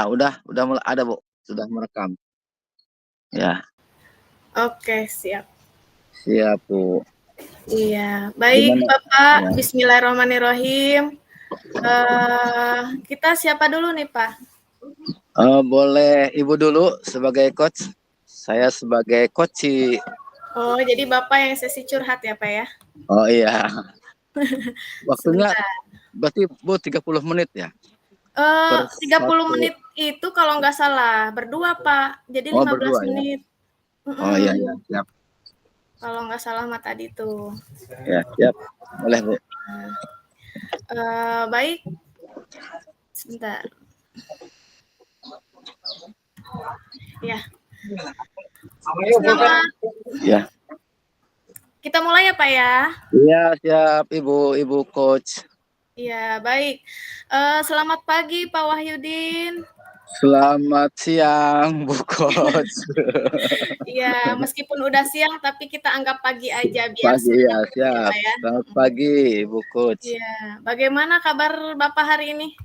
udah mulai ada, Bu, sudah merekam. Ya, Oke, siap. siap, Bu. Iya, baik Gimana? Bapak. Ya. Bismillahirrahmanirrahim. Kita siapa dulu nih, Pak? Boleh Ibu dulu sebagai coach, saya sebagai coachi. Oh, jadi Bapak yang sesi curhat ya, Pak ya? Oh iya, waktunya Sebentar. berarti Bu 30 menit ya? Per 30 satu. menit itu kalau nggak salah berdua, Pak. Jadi Oh 15 berdua ya? menit. Oh iya, Mm-mm. iya, siap. Kalau nggak salah mah tadi tuh. Ya, siap. Boleh, Bu. Baik, sebentar. Ya, selamat. Ya. Kita mulai ya, Pak ya? Iya, siap Ibu coach. Iya, baik. Selamat pagi, Pak Wahyudin. Selamat siang, Bu coach. Iya, meskipun udah siang, tapi kita anggap pagi aja biar Pagi ya, semangat terus ya, siap. Pak ya. Selamat pagi, Bu coach. Iya, bagaimana kabar Bapak hari ini?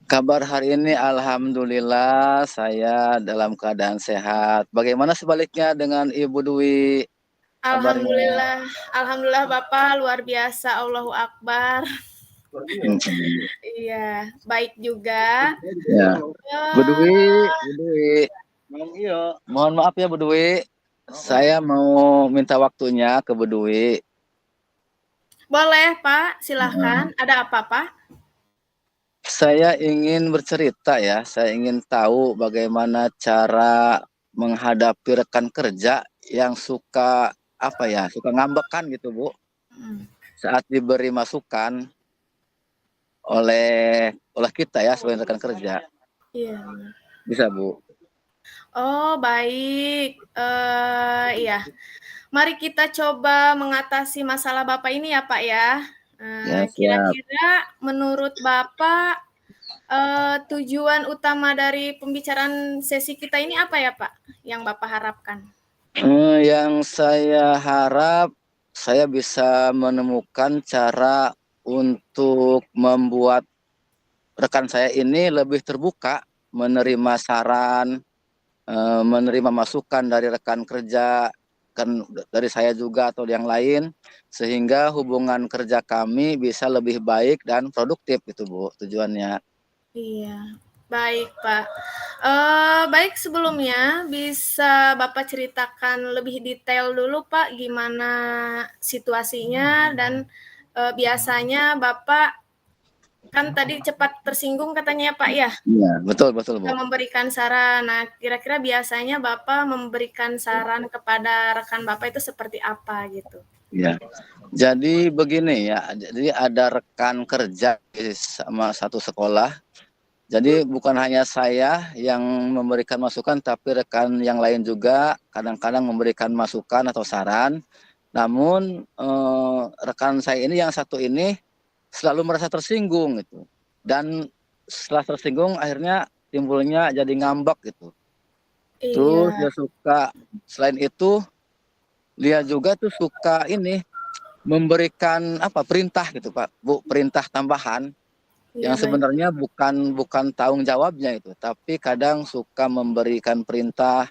Kabar hari ini alhamdulillah saya dalam keadaan sehat. Bagaimana sebaliknya dengan Ibu Dwi kabarnya? Alhamdulillah, alhamdulillah Bapak luar biasa, Allahu Akbar. Iya, baik juga. Ya. Bu Dwi, Eh, Bu Dwi. Mohon maaf ya Bu Dwi. Saya mau minta waktunya ke Bu Dwi. Boleh Pak, silahkan. Ada apa Pak? Saya ingin bercerita ya. Saya ingin tahu bagaimana cara menghadapi rekan kerja yang suka suka ngambekan gitu, Bu. Saat diberi masukan oleh kita ya sebagai rekan kerja. Iya. Bisa, Bu. Oh, baik. Iya. Mari kita coba mengatasi masalah Bapak ini ya, Pak ya. Ya, siap. Kira-kira menurut Bapak tujuan utama dari pembicaraan sesi kita ini apa ya, Pak? Yang Bapak harapkan? Yang saya harap saya bisa menemukan cara untuk membuat rekan saya ini lebih terbuka menerima saran, menerima masukan dari rekan kerja, kan dari saya juga atau yang lain, sehingga hubungan kerja kami bisa lebih baik dan produktif gitu, Bu, tujuannya. Iya, baik Pak. Baik sebelumnya bisa Bapak ceritakan lebih detail dulu Pak gimana situasinya dan biasanya Bapak kan tadi cepat tersinggung katanya ya Pak ya? Iya, betul betul, Bu. Memberikan saran. Nah, kira-kira biasanya Bapak memberikan saran kepada rekan Bapak itu seperti apa gitu? Ya. Jadi begini ya, jadi ada rekan kerja sama satu sekolah. Jadi bukan hanya saya yang memberikan masukan, tapi rekan yang lain juga kadang-kadang memberikan masukan atau saran. Namun rekan saya ini yang satu ini selalu merasa tersinggung gitu. Dan setelah tersinggung akhirnya timbulnya jadi ngambek gitu. Terus Iya. dia suka, selain itu dia juga tuh suka ini memberikan perintah gitu Pak, Bu, perintah tambahan Iya, yang baik. sebenarnya bukan tanggung jawabnya itu, tapi kadang suka memberikan perintah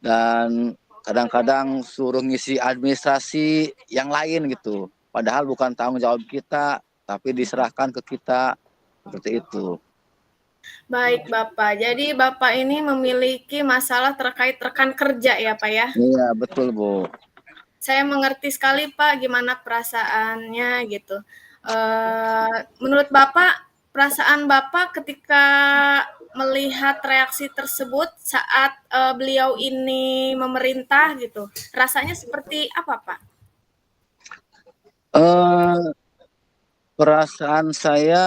dan kadang-kadang suruh ngisi administrasi yang lain gitu. Padahal bukan tanggung jawab kita, tapi diserahkan ke kita seperti itu. Baik Bapak, jadi Bapak ini memiliki masalah terkait rekan kerja ya Pak ya? Iya, betul, Bu. Saya mengerti sekali Pak gimana perasaannya gitu. Menurut Bapak, perasaan Bapak ketika melihat reaksi tersebut saat beliau ini memerintah gitu, rasanya seperti apa Pak? Perasaan saya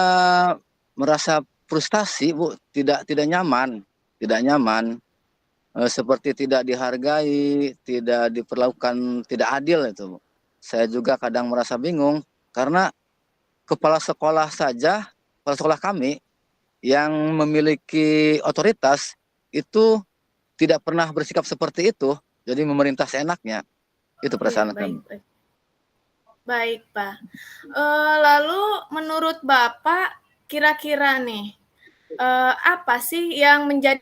merasa frustasi, Bu, tidak nyaman, seperti tidak dihargai, tidak diperlakukan, tidak adil itu, Bu. Saya juga kadang merasa bingung karena kepala sekolah kami yang memiliki otoritas itu tidak pernah bersikap seperti itu, jadi memerintah seenaknya. Itu Iya, perasaan baik, kami. baik. Baik, Pak. Lalu menurut Bapak, kira-kira nih, apa sih yang menjadi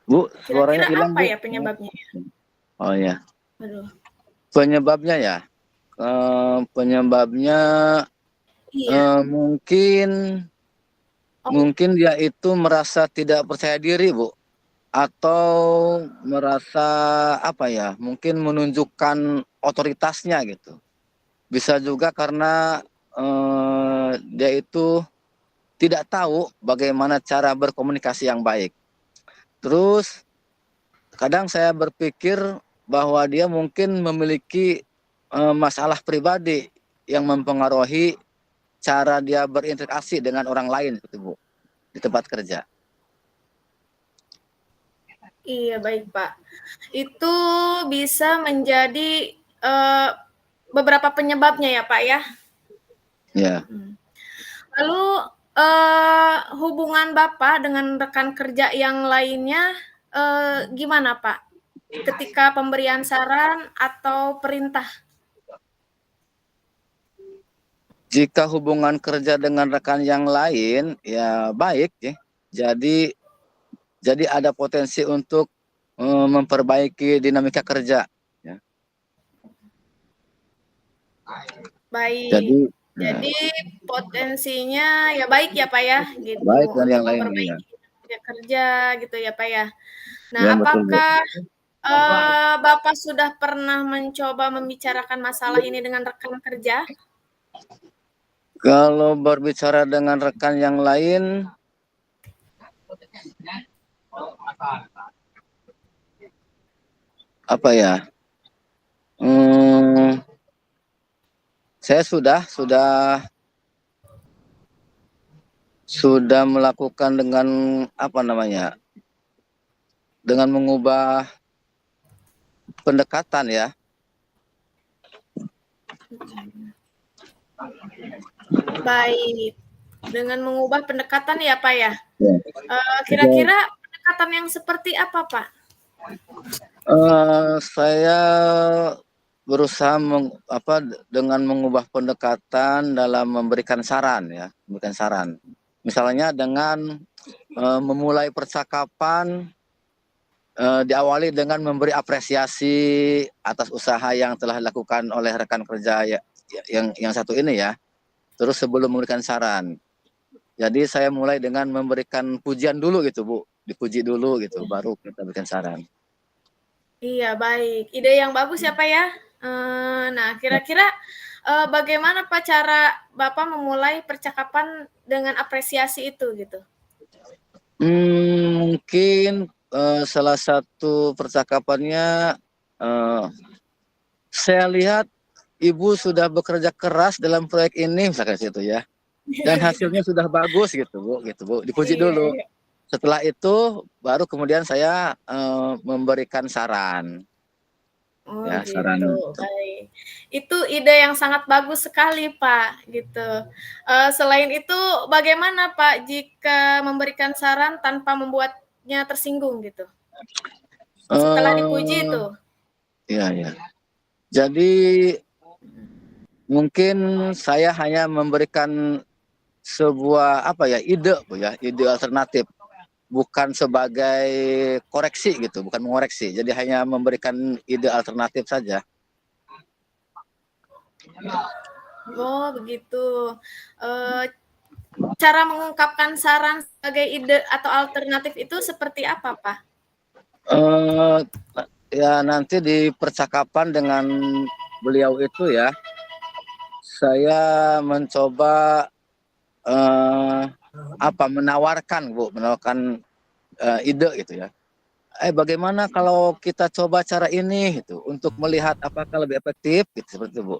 Bu, suaranya kira-kira hilang, apa Bu. ya penyebabnya? Oh ya, Aduh. penyebabnya ya. Penyebabnya Iya. mungkin Oh, mungkin dia itu merasa tidak percaya diri, Bu, atau merasa apa ya? Mungkin menunjukkan otoritasnya gitu. Bisa juga karena dia itu tidak tahu bagaimana cara berkomunikasi yang baik. Terus kadang saya berpikir bahwa dia mungkin memiliki masalah pribadi yang mempengaruhi cara dia berinteraksi dengan orang lain gitu, Bu, di tempat kerja. iya baik Pak. Itu bisa menjadi beberapa penyebabnya ya Pak ya. Ya. Lalu hubungan Bapak dengan rekan kerja yang lainnya gimana Pak? Ketika pemberian saran atau perintah? Jika hubungan kerja dengan rekan yang lain ya baik ya. Jadi ada potensi untuk memperbaiki dinamika kerja ya. Baik. Jadi Jadi potensinya ya baik ya Pak ya, gitu, baik dengan untuk yang lain ya. memperbaiki kerja gitu ya Pak ya. Nah, Ya betul, Bu. apakah Bapak sudah pernah mencoba membicarakan masalah ini dengan rekan kerja? Kalau berbicara dengan rekan yang lain, apa ya? Saya sudah melakukan dengan apa namanya? Dengan mengubah pendekatan ya. Baik. Dengan mengubah pendekatan ya Pak ya? Ya. Kira-kira pendekatan yang seperti apa Pak? Saya berusaha dengan mengubah pendekatan dalam memberikan saran ya, memberikan saran. Misalnya dengan memulai percakapan diawali dengan memberi apresiasi atas usaha yang telah dilakukan oleh rekan kerja ya, yang satu ini ya. Terus sebelum memberikan saran, jadi saya mulai dengan memberikan pujian dulu gitu, Bu, dipuji dulu gitu, baru kita berikan saran. Iya baik, ide yang bagus ya Pak ya. Nah kira-kira bagaimana Pak cara Bapak memulai percakapan dengan apresiasi itu gitu? Mungkin salah satu percakapannya saya lihat Ibu sudah bekerja keras dalam proyek ini, misalkan situ ya, dan hasilnya sudah bagus gitu Bu, dipuji Iya, dulu. iya. Setelah itu baru kemudian saya memberikan saran. Oh Ya, gitu, saran. baik. Itu ide yang sangat bagus sekali Pak, gitu. Selain itu bagaimana Pak jika memberikan saran tanpa membuatnya tersinggung gitu? Setelah dipuji Eh, itu? ya, ya. Jadi mungkin saya hanya memberikan sebuah apa ya, ide Bu ya, ide alternatif, bukan sebagai koreksi gitu, bukan mengoreksi. Jadi hanya memberikan ide alternatif saja. Oh begitu. Eee, Cara mengungkapkan saran sebagai ide atau alternatif itu seperti apa Pak? Eh ya nanti di percakapan dengan beliau itu ya, saya mencoba menawarkan ide gitu ya. Bagaimana kalau kita coba cara ini gitu untuk melihat apakah lebih efektif gitu seperti itu, Bu.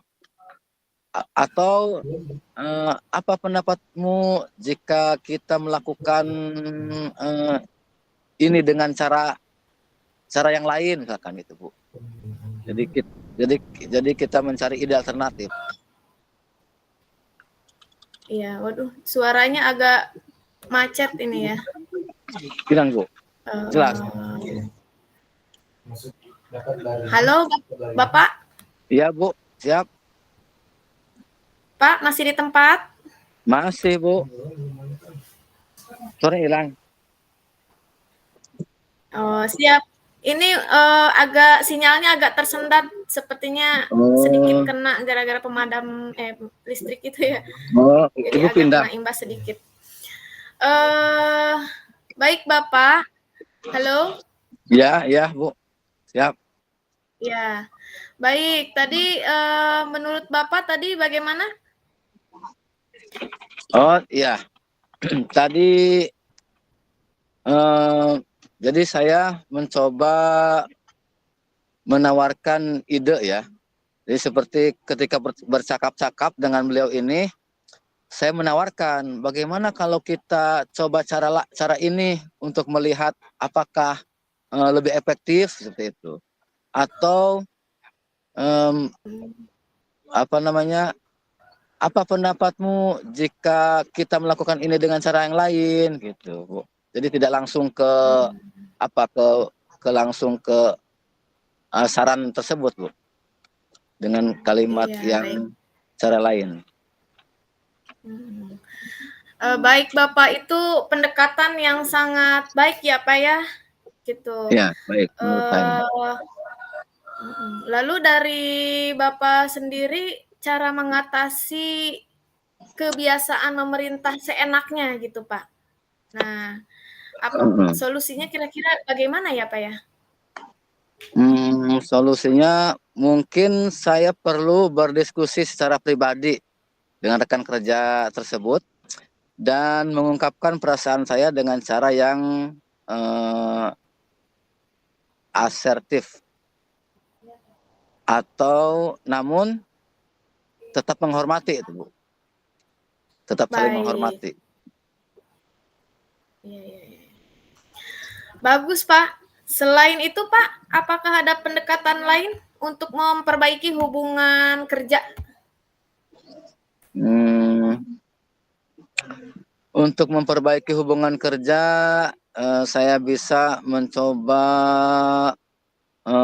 Atau apa pendapatmu jika kita melakukan ini dengan cara yang lain misalkan gitu, Bu. Jadi jadi kita mencari ide alternatif. Iya, waduh suaranya agak macet ini ya. Bilang, Bu. Jelas. Halo Bapak? Iya, Bu. Siap. Pak, masih di tempat? Masih, Bu. Sore hilang. Oh, siap. Ini agak sinyalnya agak tersendat, sepertinya sedikit Oh, kena gara-gara pemadam listrik itu ya. oh, Jadi Ibu agak pindah. kena imbas sedikit. Baik Bapak. Halo? Ya, ya, Bu. Siap. Ya. Baik, tadi menurut Bapak tadi bagaimana? Oh, iya. Tadi jadi saya mencoba menawarkan ide ya. Jadi seperti ketika bercakap-cakap dengan beliau ini, saya menawarkan bagaimana kalau kita coba cara ini untuk melihat apakah lebih efektif seperti itu, atau apa namanya, apa pendapatmu jika kita melakukan ini dengan cara yang lain gitu, Bu. Jadi tidak langsung ke apa ke langsung ke saran tersebut, Bu, dengan kalimat Iya, baik. yang cara lain. Baik Bapak, itu pendekatan yang sangat baik ya Pak ya, gitu. Ya, baik menurut saya. Lalu dari Bapak sendiri cara mengatasi kebiasaan memerintah seenaknya gitu Pak. Nah, solusinya kira-kira bagaimana ya Pak ya? Solusinya mungkin saya perlu berdiskusi secara pribadi dengan rekan kerja tersebut dan mengungkapkan perasaan saya dengan cara yang asertif, atau namun tetap menghormati itu, Bu. Tetap saling Baik. menghormati. Iya. Bagus Pak. Selain itu Pak, apakah ada pendekatan lain untuk memperbaiki hubungan kerja? Untuk memperbaiki hubungan kerja, saya bisa mencoba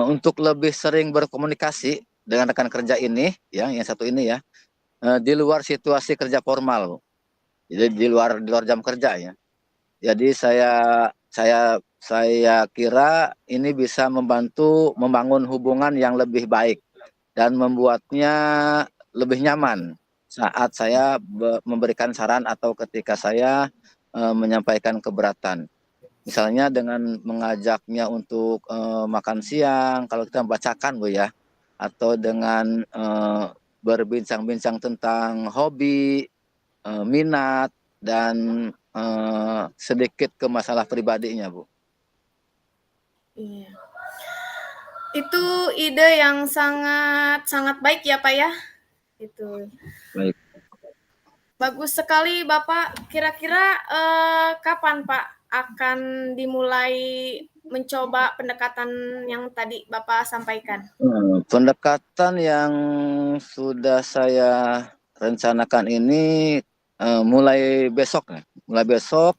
untuk lebih sering berkomunikasi dengan rekan kerja ini, ya, yang satu ini ya, di luar situasi kerja formal, Bu. Jadi di luar jam kerja ya. Jadi saya kira ini bisa membantu membangun hubungan yang lebih baik dan membuatnya lebih nyaman saat saya memberikan saran atau ketika saya menyampaikan keberatan. Misalnya dengan mengajaknya untuk makan siang, kalau kita membacakan, Bu ya, atau dengan berbincang-bincang tentang hobi, minat, dan sedikit ke masalah pribadinya, Bu. Iya. Itu ide yang sangat sangat baik ya Pak ya. Itu. Baik. Bagus sekali Bapak. Kira-kira kapan Pak akan dimulai mencoba pendekatan yang tadi Bapak sampaikan? Pendekatan yang sudah saya rencanakan ini mulai besok ya. Mulai besok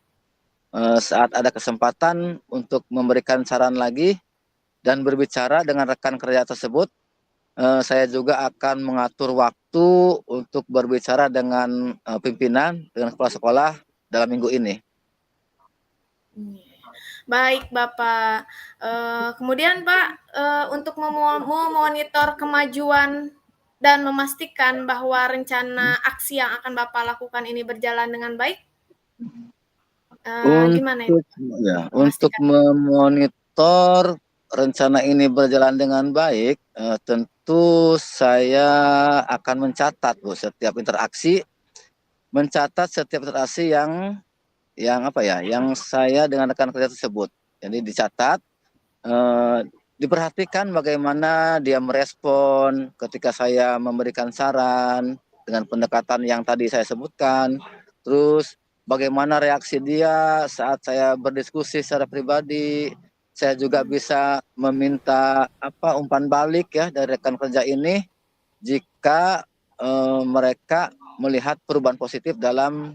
saat ada kesempatan untuk memberikan saran lagi dan berbicara dengan rekan kerja tersebut, saya juga akan mengatur waktu untuk berbicara dengan pimpinan, dengan kepala sekolah dalam minggu ini. Baik Bapak. Kemudian Pak, untuk memonitor kemajuan dan memastikan bahwa rencana aksi yang akan Bapak lakukan ini berjalan dengan baik, gimana itu Pak? Untuk memonitor rencana ini berjalan dengan baik, tentu saya akan mencatat, Bu, setiap interaksi yang saya dengan rekan kerja tersebut. Jadi dicatat, diperhatikan bagaimana dia merespon ketika saya memberikan saran dengan pendekatan yang tadi saya sebutkan. Terus bagaimana reaksi dia saat saya berdiskusi secara pribadi. Saya juga bisa meminta umpan balik ya dari rekan kerja ini jika mereka melihat perubahan positif dalam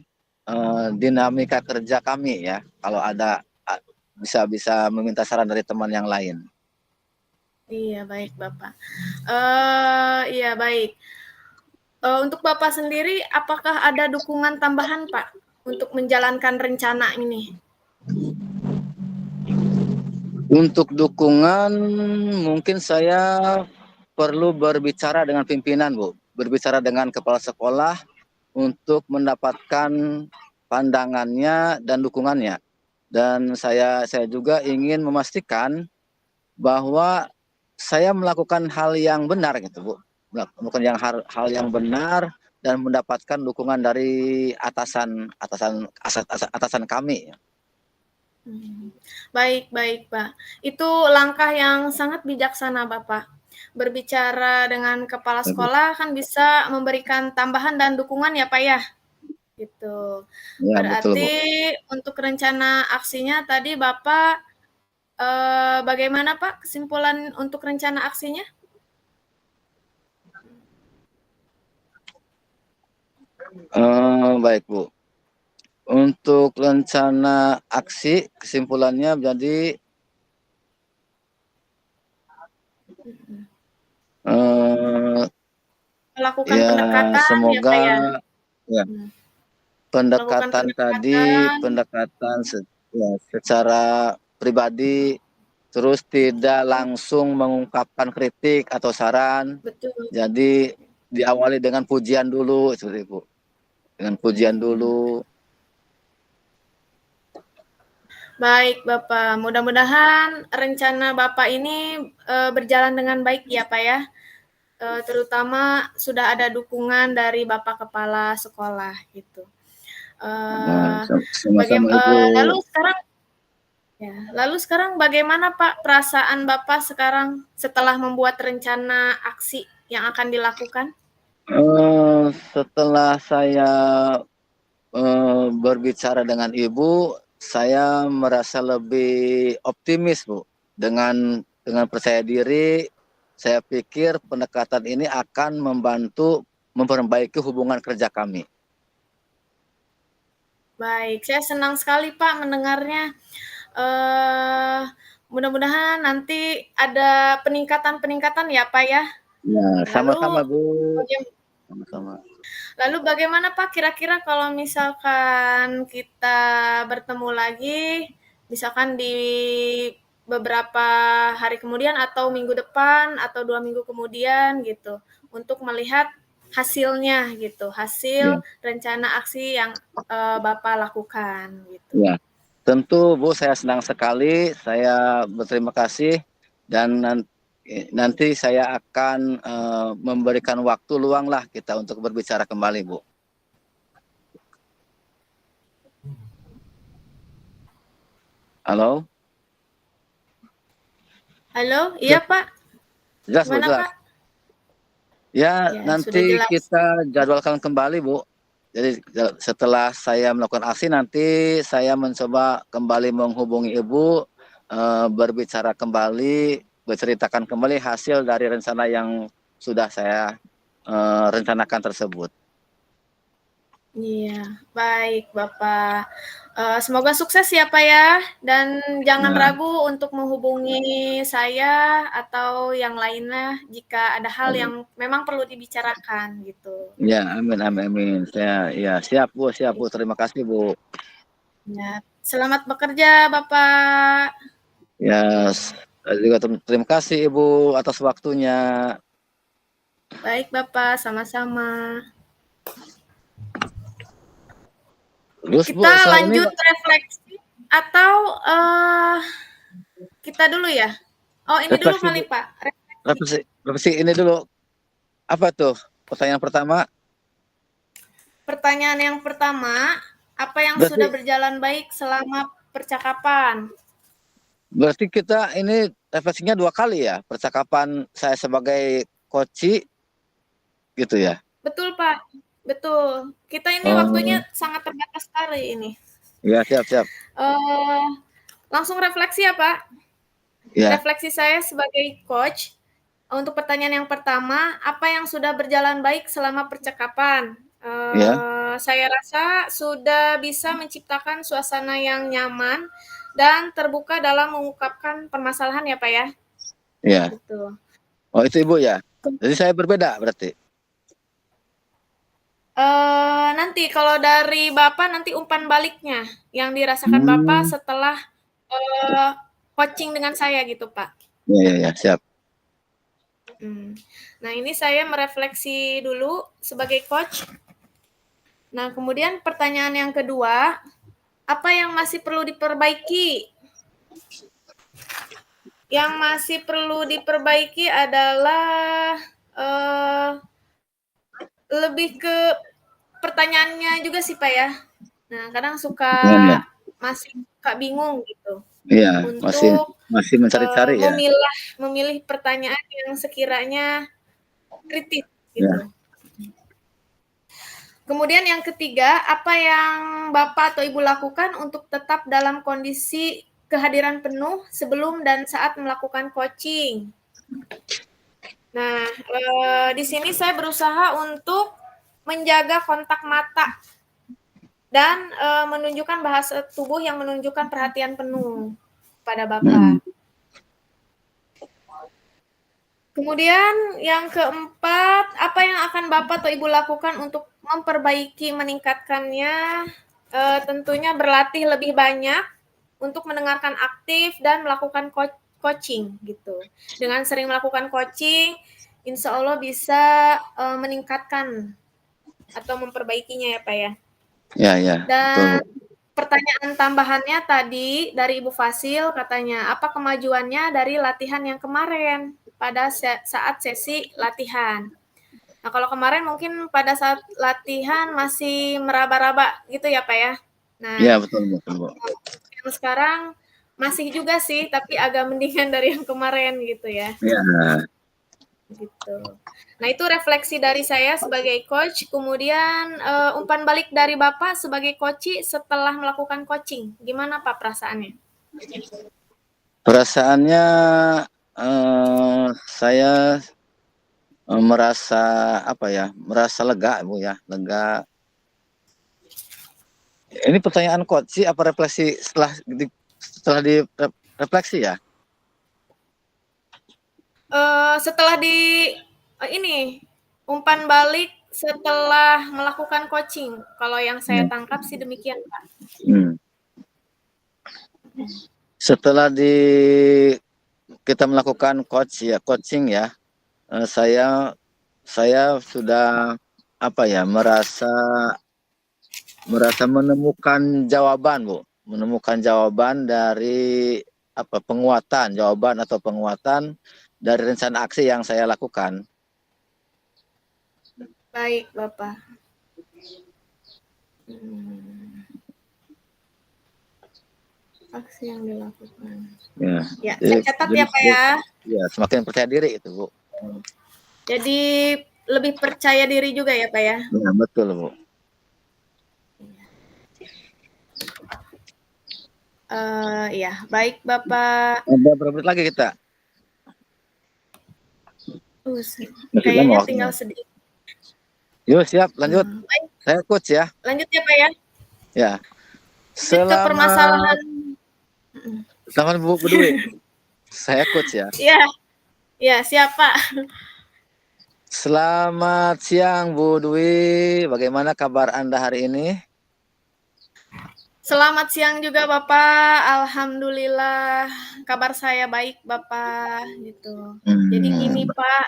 dinamika kerja kami ya. Kalau ada bisa meminta saran dari teman yang lain. Iya baik Bapak. Iya baik. Untuk Bapak sendiri, apakah ada dukungan tambahan, Pak, untuk menjalankan rencana ini? Untuk dukungan mungkin saya perlu berbicara dengan pimpinan, Bu. Berbicara dengan kepala sekolah untuk mendapatkan pandangannya dan dukungannya. Dan saya juga ingin memastikan bahwa saya melakukan hal yang benar gitu, Bu. Melakukan hal yang benar dan mendapatkan dukungan dari atasan kami. Baik, Pak. Itu langkah yang sangat bijaksana, Bapak. Berbicara dengan kepala sekolah kan bisa memberikan tambahan dan dukungan ya, Pak, ya? Gitu. Ya, betul, Bu. Berarti untuk rencana aksinya tadi Bapak, bagaimana, Pak, kesimpulan untuk rencana aksinya? Baik, Bu. Untuk rencana aksi kesimpulannya jadi Melakukan ya pendekatan ya, semoga Pak, ya? ya Melakukan pendekatan ya, secara pribadi, terus tidak langsung mengungkapkan kritik atau saran. betul. Jadi diawali dengan pujian dulu seperti itu. Dengan pujian dulu. Baik, Bapak. Mudah-mudahan rencana Bapak ini berjalan dengan baik ya, Pak, ya. Terutama sudah ada dukungan dari Bapak Kepala Sekolah gitu. Sama-sama, Ibu. Lalu sekarang bagaimana, Pak, perasaan Bapak sekarang setelah membuat rencana aksi yang akan dilakukan? Setelah saya berbicara dengan Ibu, saya merasa lebih optimis, Bu. Dengan percaya diri, saya pikir pendekatan ini akan membantu memperbaiki hubungan kerja kami. Baik, saya senang sekali, Pak, mendengarnya. Mudah-mudahan nanti ada peningkatan-peningkatan ya, Pak, ya. Ya, sama-sama, Bu. Lalu Sama-sama. Lalu bagaimana, Pak, kira-kira kalau misalkan kita bertemu lagi, misalkan di beberapa hari kemudian atau minggu depan atau 2 minggu kemudian gitu, untuk melihat hasilnya gitu, hasil rencana aksi yang Bapak lakukan gitu. Ya, tentu Bu, saya senang sekali, saya berterima kasih dan nanti saya akan memberikan waktu luang lah kita untuk berbicara kembali, Bu. Halo? Halo, iya Pak. Jelas, Bu, Gimana, jelas. Pak? Ya, Ya, sudah nanti jelas. kita jadwalkan kembali, Bu. Jadi setelah saya melakukan aksi, nanti saya mencoba kembali menghubungi Ibu, berbicara kembali, berceritakan kembali hasil dari rencana yang sudah saya rencanakan tersebut. Iya, baik Bapak. Semoga sukses ya Pak ya, dan jangan ragu untuk menghubungi saya atau yang lainnya jika ada hal yang memang perlu dibicarakan gitu. Ya, amin, amin, amin. Ya, siap Bu, terima kasih Bu. Ya, selamat bekerja Bapak. Ya, juga terima kasih Ibu atas waktunya. Baik Bapak, sama-sama. Terus Bu, Kita lanjut refleksi atau kita dulu ya? Oh, ini dulu refleksi, kali Pak. refleksi ini dulu. Apa tuh pertanyaan pertama? Pertanyaan yang pertama, apa yang sudah berjalan baik selama percakapan? Berarti kita ini refleksinya 2 kali ya, percakapan saya sebagai coach gitu ya? Betul Pak, betul. Kita ini waktunya sangat terbatas sekali ini. Ya, siap. Langsung refleksi ya Pak. Ya. Refleksi saya sebagai coach, untuk pertanyaan yang pertama, apa yang sudah berjalan baik selama percakapan? Saya rasa sudah bisa menciptakan suasana yang nyaman dan terbuka dalam mengungkapkan permasalahan ya Pak ya? Iya. Betul. Oh itu Ibu ya? Jadi saya berbeda berarti? Nanti kalau dari Bapak nanti umpan baliknya yang dirasakan Bapak Hmm, setelah coaching dengan saya gitu, Pak. ya, siap. Nah, ini saya merefleksi dulu sebagai coach. Nah, kemudian pertanyaan yang kedua, apa yang masih perlu diperbaiki? Yang masih perlu diperbaiki adalah lebih ke pertanyaannya juga sih Pak ya. Nah, kadang Ya, ya. masih suka bingung gitu Iya, masih untuk masih mencari-cari ya. memilih pertanyaan yang sekiranya kritis Ya, gitu. Kemudian yang ketiga, apa yang Bapak atau Ibu lakukan untuk tetap dalam kondisi kehadiran penuh sebelum dan saat melakukan coaching? Nah, di sini saya berusaha untuk menjaga kontak mata dan menunjukkan bahasa tubuh yang menunjukkan perhatian penuh pada mm, Bapak. Kemudian yang keempat, apa yang akan Bapak atau Ibu lakukan untuk memperbaiki, meningkatkannya? Tentunya berlatih lebih banyak untuk mendengarkan aktif dan melakukan coaching gitu. Dengan sering melakukan coaching, insya Allah bisa meningkatkan atau memperbaikinya ya Pak ya. ya, betul Bu. Dan pertanyaan tambahannya tadi dari Ibu Fasil katanya, apa kemajuannya dari latihan yang kemarin pada saat sesi latihan? Nah, kalau kemarin mungkin pada saat latihan masih meraba-raba gitu ya, Pak ya. Nah, Ya, betul Bu. yang sekarang masih juga sih, tapi agak mendingan dari yang kemarin gitu ya. Ya, Gitu. Nah, itu refleksi dari saya sebagai coach, kemudian umpan balik dari Bapak sebagai coach setelah melakukan coaching. Gimana Pak perasaannya? perasaannya saya merasa apa ya? Merasa lega Bu ya, lega. Ini pertanyaan coach sih apa refleksi setelah di refleksi ya? Setelah ini umpan balik setelah melakukan coaching. Kalau yang saya Hmm. tangkap sih demikian, Pak. Hmm. Setelah kita melakukan coaching ya, saya sudah apa ya merasa menemukan jawaban Bu, menemukan jawaban dari jawaban atau penguatan dari rencana aksi yang saya lakukan. Baik, Bapak. Aksi yang dilakukan. Ya, saya catat ya Pak ya. Ya, semakin percaya diri itu Bu. Jadi lebih percaya diri juga ya Pak ya. Ya, betul Bu. Ya, baik Bapak. Ada berapa menit lagi kita? Kayaknya tinggal sedikit. Yuk, siap, lanjut. Baik. Saya coach ya. Lanjut ya Pak ya. Ya. Selamat permasalahan. Selamat Bu Dwi. Saya coach ya. Iya. Ya, siap Pak. Selamat siang Bu Dwi. Bagaimana kabar Anda hari ini? Selamat siang juga Bapak. Alhamdulillah kabar saya baik Bapak gitu. Jadi gini Pak.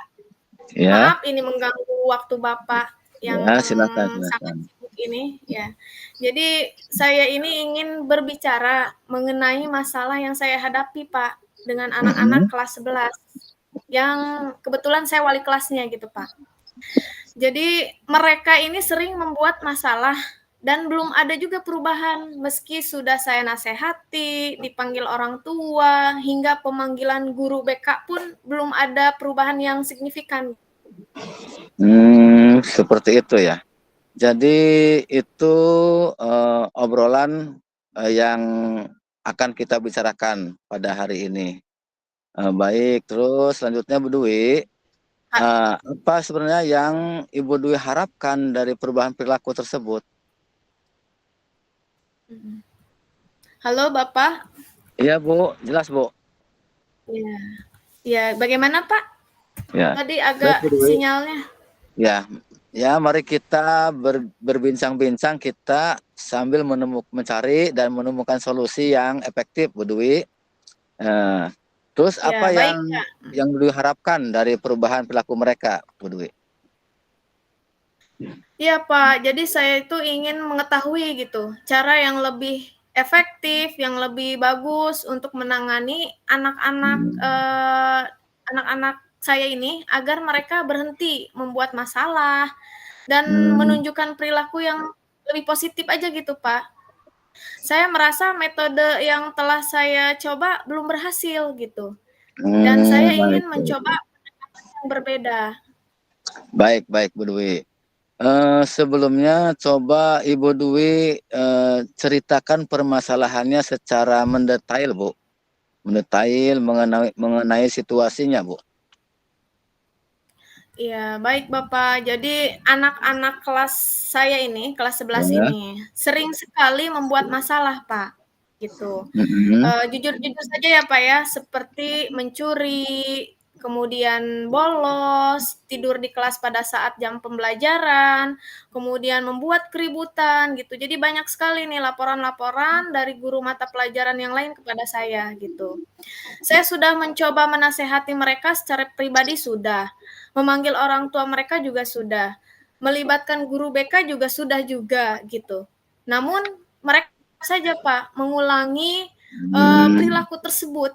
Ya. Maaf ini mengganggu waktu Bapak yang silakan. sangat sibuk ini ya. Jadi saya ini ingin berbicara mengenai masalah yang saya hadapi Pak dengan anak-anak kelas 11 yang kebetulan saya wali kelasnya gitu Pak. Jadi mereka ini sering membuat masalah dan belum ada juga perubahan meski sudah saya nasihati, dipanggil orang tua, hingga pemanggilan guru BK pun belum ada perubahan yang signifikan. Seperti itu ya. Jadi itu obrolan yang akan kita bicarakan pada hari ini. Baik, terus selanjutnya Bu Dwi, apa sebenarnya yang Ibu Dwi harapkan dari perubahan perilaku tersebut? Halo Bapak. Iya Bu, jelas Bu. Ya, bagaimana Pak? Ya. Tadi agak sinyalnya. Ya, Ya, mari kita berbincang-bincang, kita sambil mencari dan menemukan solusi yang efektif, Bu Dwi. Terus apa Ya, baik, Kak. yang diharapkan dari perubahan perilaku mereka, Bu Dwi? Iya, Pak. Jadi saya itu ingin mengetahui gitu, cara yang lebih efektif, yang lebih bagus untuk menangani anak-anak saya ini agar mereka berhenti membuat masalah dan menunjukkan perilaku yang lebih positif aja gitu, Pak. Saya merasa metode yang telah saya coba belum berhasil gitu. Dan saya ingin Baik, mencoba pendekatan yang berbeda. baik, Bu Dwi. Sebelumnya coba Ibu Dwi ceritakan permasalahannya secara mendetail, Bu. Mendetail mengenai situasinya, Bu. Iya, baik Bapak. Jadi anak-anak kelas saya ini, kelas 11 Ya. ini, sering sekali membuat masalah, Pak, gitu. Jujur-jujur saja ya, Pak, ya, seperti mencuri, kemudian bolos, tidur di kelas pada saat jam pembelajaran, kemudian membuat keributan, gitu. Jadi banyak sekali nih laporan-laporan dari guru mata pelajaran yang lain kepada saya, gitu. Saya sudah mencoba menasehati mereka secara pribadi sudah, memanggil orang tua mereka juga sudah, melibatkan guru BK juga gitu. Namun mereka saja Pak mengulangi perilaku tersebut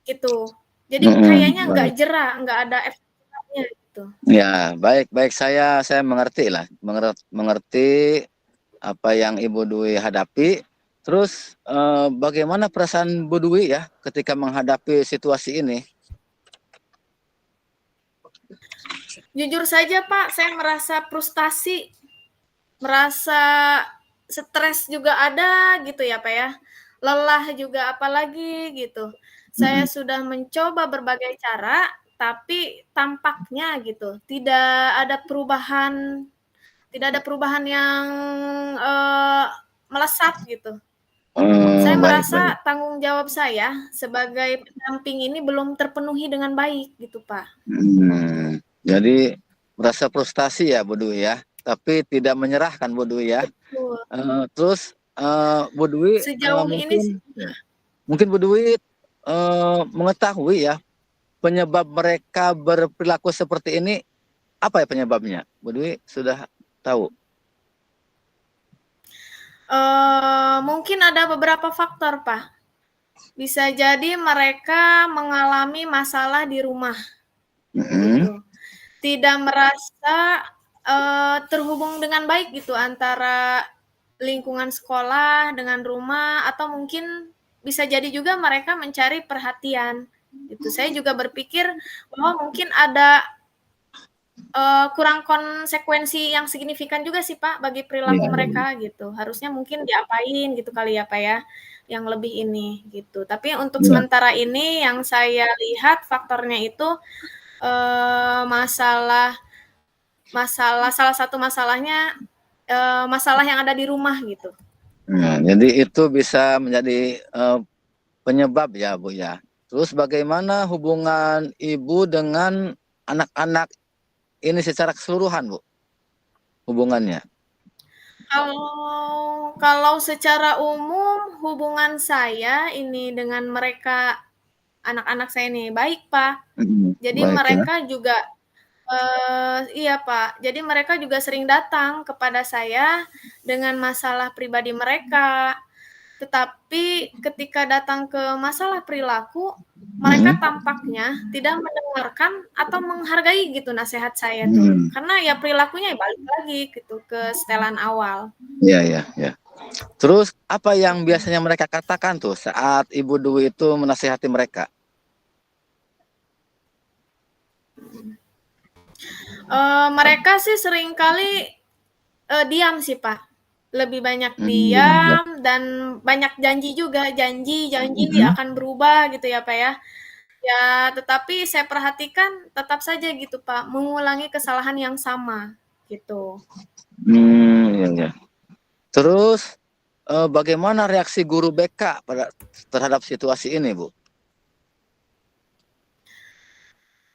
gitu. Jadi kayaknya nggak Baik. jera, nggak ada efek jerahnya gitu. Ya, baik, saya mengerti lah, mengerti apa yang Ibu Dwi hadapi. Terus bagaimana perasaan Bu Dwi ya ketika menghadapi situasi ini? Jujur saja Pak, saya merasa frustasi, merasa stres juga ada gitu ya Pak ya. Lelah juga apalagi gitu. Saya sudah mencoba berbagai cara, tapi tampaknya gitu tidak ada perubahan yang melesat gitu. Saya Baik. merasa tanggung jawab saya sebagai pendamping ini belum terpenuhi dengan baik gitu Pak. Jadi merasa frustasi ya Bu Dwi ya, tapi tidak menyerahkan Bu Dwi ya. Betul. Terus Bu Dwi Sejauh ini mungkin Bu Dwi mengetahui ya penyebab mereka berperilaku seperti ini, apa ya penyebabnya? Bu Dwi sudah tahu? mungkin ada beberapa faktor, Pak. Bisa jadi mereka mengalami masalah di rumah, gitu. Tidak merasa terhubung dengan baik gitu antara lingkungan sekolah dengan rumah, atau mungkin bisa jadi juga mereka mencari perhatian. Gitu. Saya juga berpikir bahwa mungkin ada kurang konsekuensi yang signifikan juga sih Pak bagi perilaku mereka gitu. Harusnya mungkin diapain gitu kali ya Pak ya, yang lebih ini gitu. Tapi untuk sementara ini yang saya lihat faktornya itu masalah salah satu masalahnya masalah yang ada di rumah gitu. Jadi itu bisa menjadi penyebab ya Bu ya. Terus bagaimana hubungan Ibu dengan anak-anak ini secara keseluruhan Bu? Hubungannya? Kalau secara umum hubungan saya ini dengan mereka anak-anak saya ini baik Pak. Jadi Baik ya. mereka juga iya Pak, jadi mereka juga sering datang kepada saya dengan masalah pribadi mereka. Tetapi ketika datang ke masalah perilaku, mereka tampaknya tidak mendengarkan atau menghargai gitu nasihat saya tuh. Karena ya perilakunya balik lagi gitu ke setelan awal. Iya. Terus apa yang biasanya mereka katakan tuh saat Ibu Dwi itu menasihati mereka? Mereka sih seringkali diam sih Pak. Lebih banyak diam dan banyak janji juga, janji akan berubah gitu ya Pak ya. Ya, tetapi saya perhatikan tetap saja gitu Pak, mengulangi kesalahan yang sama gitu. Iya. Terus bagaimana reaksi guru BK terhadap situasi ini, Bu?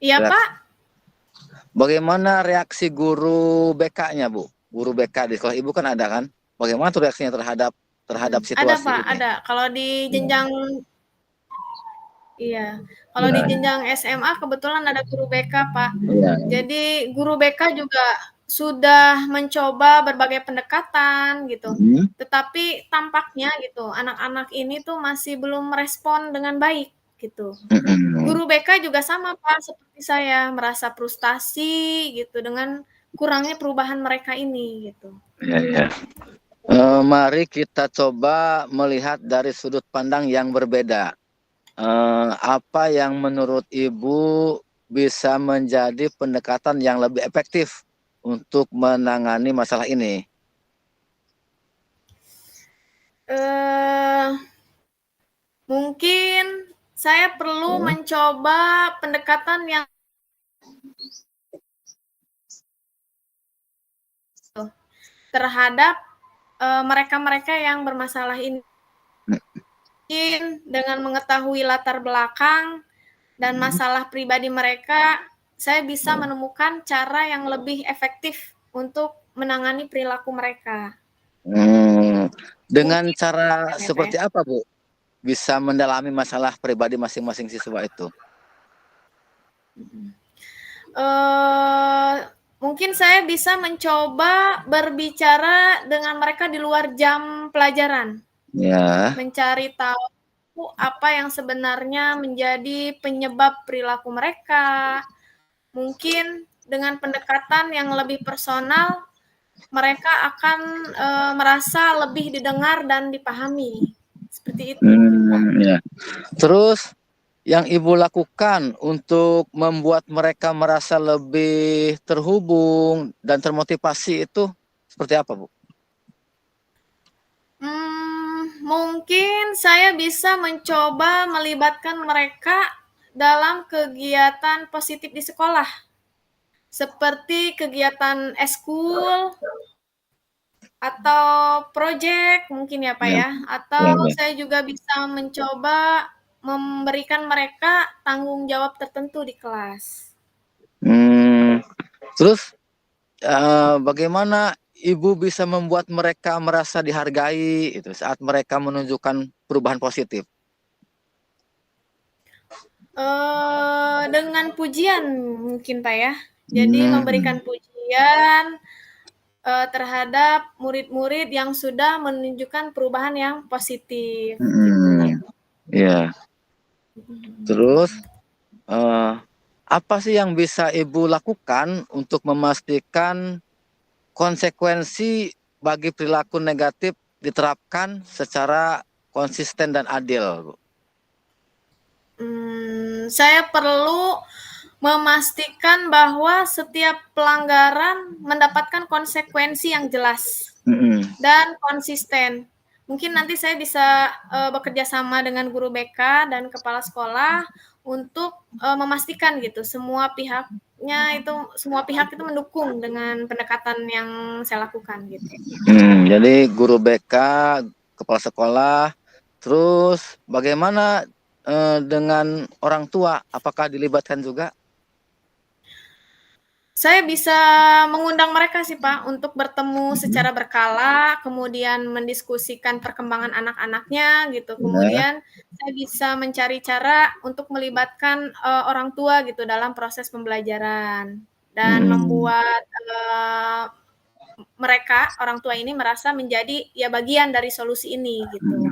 Iya Pak. bagaimana reaksi guru BK-nya, Bu? Guru BK di sekolah Ibu kan ada kan? Bagaimana tuh reaksinya terhadap Ada situasi Pak, ini? ada. Kalau di jenjang Iya, kalau di Ya, jenjang SMA kebetulan ada guru BK, Pak. ya. Jadi guru BK juga sudah mencoba berbagai pendekatan gitu. Hmm. Tetapi tampaknya gitu, anak-anak ini tuh masih belum merespon dengan baik gitu. Hmm. Guru BK juga sama, Pak, seperti saya, merasa frustasi gitu dengan kurangnya perubahan mereka ini gitu. Ya, ya. Mari kita coba melihat dari sudut pandang yang berbeda. Apa yang menurut Ibu bisa menjadi pendekatan yang lebih efektif untuk menangani masalah ini? Eh, Mungkin saya perlu mencoba pendekatan yang terhadap mereka-mereka yang bermasalah ini. Mungkin dengan mengetahui latar belakang dan masalah pribadi mereka, saya bisa menemukan cara yang lebih efektif untuk menangani perilaku mereka. Dengan Mungkin cara ya, Pak, ya. seperti apa, Bu? Bisa mendalami masalah pribadi masing-masing siswa itu? Mungkin saya bisa mencoba berbicara dengan mereka di luar jam pelajaran. Ya. Mencari tahu apa yang sebenarnya menjadi penyebab perilaku mereka. Mungkin dengan pendekatan yang lebih personal, mereka akan merasa lebih didengar dan dipahami. Seperti itu mungkin, Pak. Ya. Terus yang Ibu lakukan untuk membuat mereka merasa lebih terhubung dan termotivasi itu seperti apa, Bu? Mungkin saya bisa mencoba melibatkan mereka dalam kegiatan positif di sekolah, seperti kegiatan eskul atau proyek mungkin ya Pak Ya, ya, atau ya, ya. saya juga bisa mencoba memberikan mereka tanggung jawab tertentu di kelas. Terus bagaimana Ibu bisa membuat mereka merasa dihargai itu saat mereka menunjukkan perubahan positif? Dengan pujian mungkin Pak ya. Jadi memberikan pujian terhadap murid-murid yang sudah menunjukkan perubahan yang positif gitu. Ya. Terus apa sih yang bisa Ibu lakukan untuk memastikan konsekuensi bagi perilaku negatif diterapkan secara konsisten dan adil, Bu? Saya perlu memastikan bahwa setiap pelanggaran mendapatkan konsekuensi yang jelas dan konsisten. Mungkin nanti saya bisa bekerja sama dengan guru BK dan kepala sekolah untuk memastikan gitu semua pihak itu mendukung dengan pendekatan yang saya lakukan gitu. Jadi guru BK, kepala sekolah, terus bagaimana dengan orang tua? Apakah dilibatkan juga? Saya bisa mengundang mereka sih Pak untuk bertemu secara berkala, kemudian mendiskusikan perkembangan anak-anaknya gitu. Kemudian saya bisa mencari cara untuk melibatkan orang tua gitu dalam proses pembelajaran dan membuat mereka orang tua ini merasa menjadi ya bagian dari solusi ini gitu.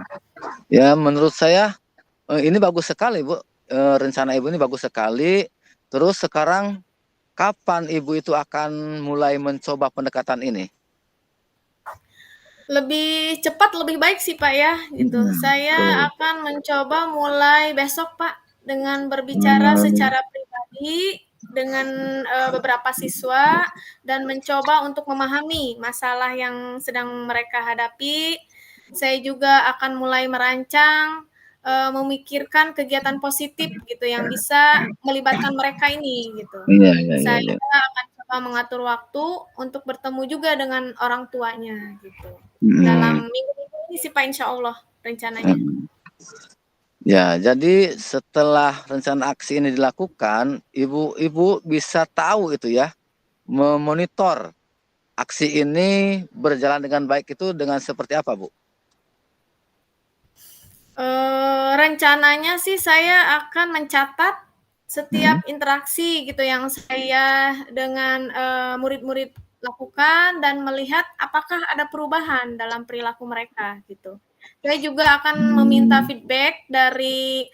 Ya, menurut saya ini bagus sekali, Bu. Rencana Ibu ini bagus sekali. Terus sekarang kapan Ibu itu akan mulai mencoba pendekatan ini? Lebih cepat lebih baik sih Pak ya gitu. Saya akan mencoba mulai besok Pak dengan berbicara secara pribadi dengan beberapa siswa dan mencoba untuk memahami masalah yang sedang mereka hadapi. Saya juga akan mulai merancang memikirkan kegiatan positif gitu yang bisa melibatkan mereka ini gitu. Saya akan coba mengatur waktu untuk bertemu juga dengan orang tuanya gitu. Dalam minggu-minggu ini sih Pak insya Allah rencananya. Ya, jadi setelah rencana aksi ini dilakukan, ibu-ibu bisa tahu itu ya, memonitor aksi ini berjalan dengan baik itu dengan seperti apa, Bu? Rencananya sih saya akan mencatat Hmm. setiap interaksi gitu yang saya dengan murid-murid lakukan dan melihat apakah ada perubahan dalam perilaku mereka gitu. Saya juga akan meminta feedback dari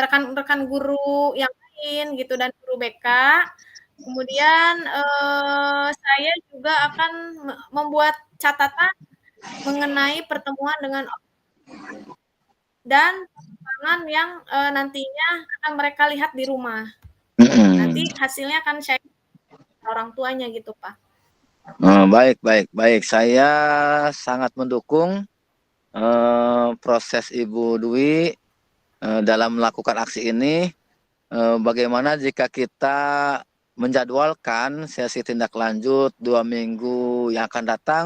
rekan-rekan guru yang lain gitu dan guru BK. Kemudian saya juga akan membuat catatan mengenai pertemuan dengan dan tantangan yang nantinya akan mereka lihat di rumah. Hmm. Nanti hasilnya akan share orang tuanya gitu, Pak. Baik, baik, baik. Saya sangat mendukung proses Ibu Dwi dalam melakukan aksi ini. Bagaimana jika kita menjadwalkan sesi tindak lanjut 2 minggu yang akan datang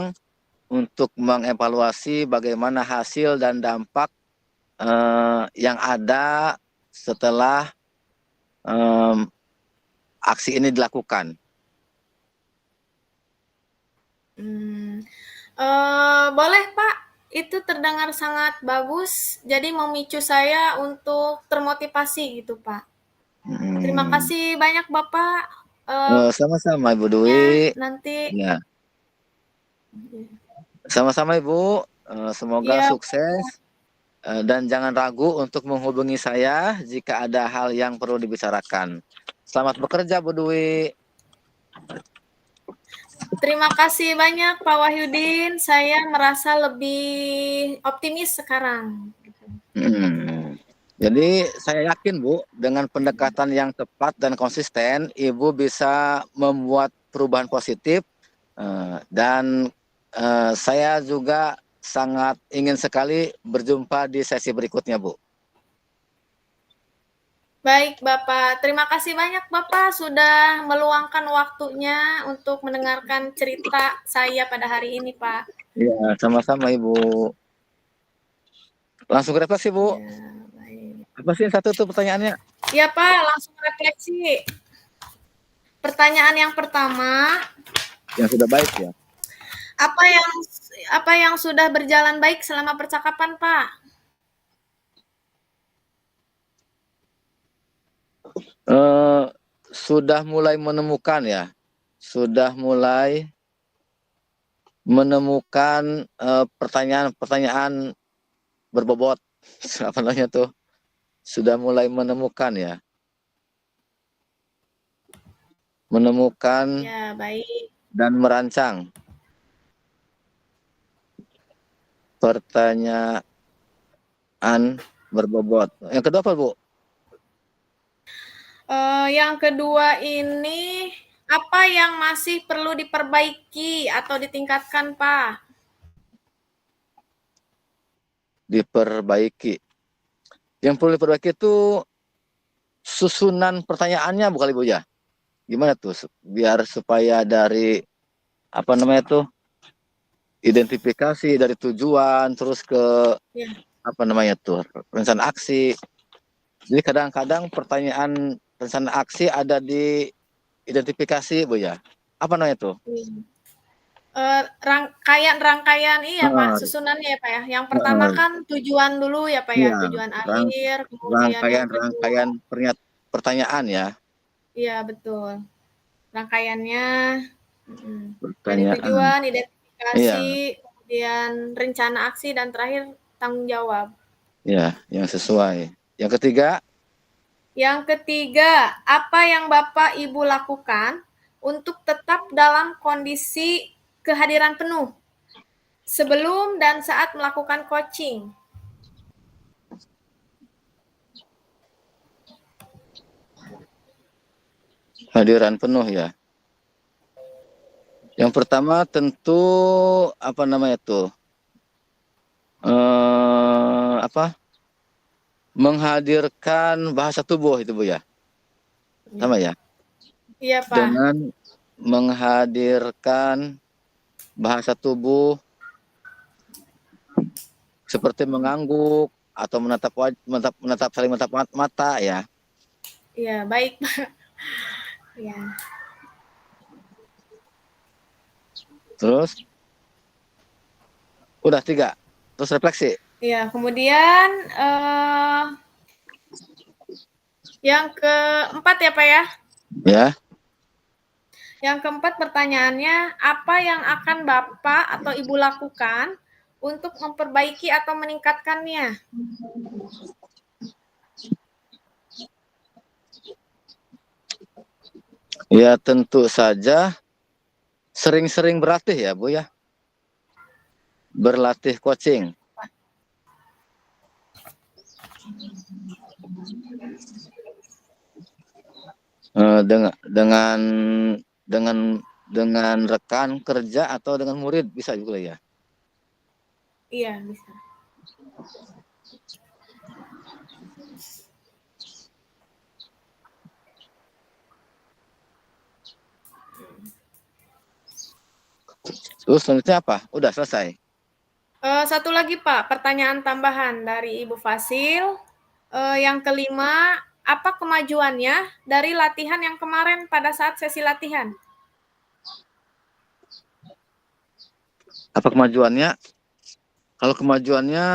untuk mengevaluasi bagaimana hasil dan dampak yang ada setelah aksi ini dilakukan. Boleh, Pak. Itu terdengar sangat bagus. Jadi memicu saya untuk termotivasi gitu, Pak. Terima Hmm. kasih banyak, Bapak. Eh, Sama-sama Ibu Dwi. nanti Ya, sama-sama Ibu. Semoga ya sukses dan jangan ragu untuk menghubungi saya jika ada hal yang perlu dibicarakan. Selamat bekerja Bu Dwi. terima kasih banyak Pak Wahyudin. Saya merasa lebih optimis sekarang. Hmm. Jadi saya yakin Bu, dengan pendekatan yang tepat dan konsisten, Ibu bisa membuat perubahan positif dan saya juga sangat ingin sekali berjumpa di sesi berikutnya Bu. Baik Bapak, terima kasih banyak Bapak sudah meluangkan waktunya untuk mendengarkan cerita saya pada hari ini Pak. Ya, sama-sama Ibu. Langsung refleksi Bu. Ya, baik. Apa sih yang satu tuh pertanyaannya? Ya Pak, langsung refleksi. Pertanyaan yang pertama, Yang sudah baik ya. apa yang apa yang sudah berjalan baik selama percakapan Pak? Sudah mulai menemukan ya, sudah mulai menemukan pertanyaan-pertanyaan berbobot, apa namanya tuh, sudah mulai menemukan ya, menemukan Ya, baik. dan merancang pertanyaan berbobot. Yang kedua apa Bu? Yang kedua ini, apa yang masih perlu diperbaiki atau ditingkatkan, Pak? Diperbaiki. Yang perlu diperbaiki itu susunan pertanyaannya Bu kali Bu ya. Gimana tuh biar supaya dari apa namanya tuh, identifikasi dari tujuan terus ke Ya. apa namanya tuh, rencana aksi. Jadi kadang-kadang pertanyaan rencana aksi ada di identifikasi Bu ya. Apa namanya tuh? Rangkaian iya Pak, Nah, susunannya ya Pak ya. Yang pertama kan tujuan dulu ya Pak ya, iya, tujuan akhir, kemudian yang kedua, rangkaian pertanyaan ya, iya betul. Rangkaiannya dari pertanyaan. tujuan, Iya, identifikasi, kemudian rencana aksi, dan terakhir tanggung jawab. iya, yang sesuai. Yang ketiga, Yang ketiga, apa yang Bapak Ibu lakukan untuk tetap dalam kondisi kehadiran penuh sebelum dan saat melakukan coaching? hadiran penuh ya. Yang pertama tentu apa namanya tuh? Apa? Menghadirkan bahasa tubuh itu Bu ya. Sama ya. Iya, Pak. Dengan menghadirkan bahasa tubuh seperti mengangguk, atau menatap saling menatap mata ya. Iya, baik, Pak. Ya. Terus udah 3. Terus refleksi. Ya, kemudian yang keempat ya, Pak ya. Ya. Yang keempat pertanyaannya, apa yang akan Bapak atau Ibu lakukan untuk memperbaiki atau meningkatkannya? Ya tentu saja sering-sering berlatih ya Bu ya. Berlatih coaching. Dengan rekan kerja atau dengan murid bisa juga ya. Iya, bisa. Terus selanjutnya apa? Udah selesai. Satu lagi Pak, pertanyaan tambahan dari Ibu Fasil. Yang kelima, apa kemajuannya dari latihan yang kemarin pada saat sesi latihan? Apa kemajuannya? Kalau kemajuannya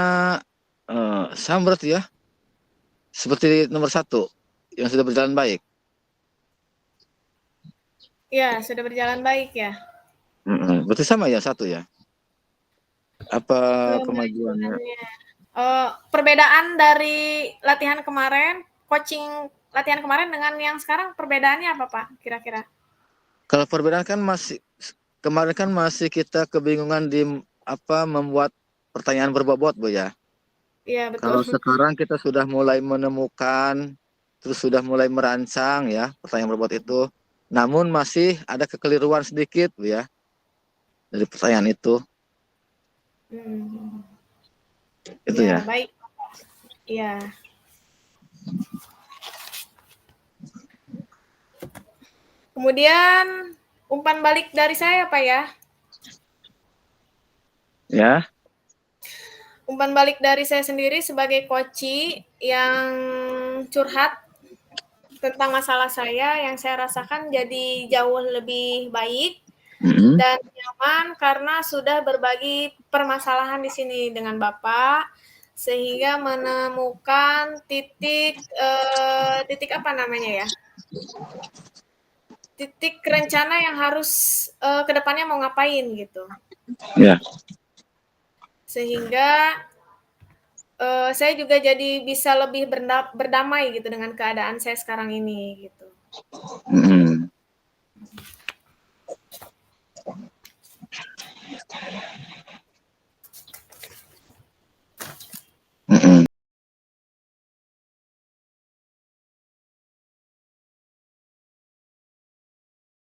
sama berarti ya. Seperti nomor 1 yang sudah berjalan baik. Ya, sudah berjalan baik ya. Berarti sama ya 1 ya. Apa kemajuannya? Perbedaan dari latihan kemarin, coaching latihan kemarin dengan yang sekarang perbedaannya apa Pak kira-kira? Kalau perbedaan kan kemarin kan masih kita kebingungan di membuat pertanyaan berbobot Bu ya. Iya betul. Kalau sekarang kita sudah mulai menemukan, terus sudah mulai merancang ya pertanyaan berbobot itu. Namun masih ada kekeliruan sedikit Bu ya dari pertanyaan itu. Itu ya. Baik. Iya. Kemudian umpan balik dari saya Pak ya. Ya. Umpan balik dari saya sendiri sebagai coach yang curhat tentang masalah saya yang saya rasakan jadi jauh lebih baik dan nyaman karena sudah berbagi permasalahan di sini dengan Bapak sehingga menemukan titik apa namanya ya? Titik rencana yang harus kedepannya mau ngapain gitu. Ya. Sehingga saya juga jadi bisa lebih berdamai gitu dengan keadaan saya sekarang ini gitu.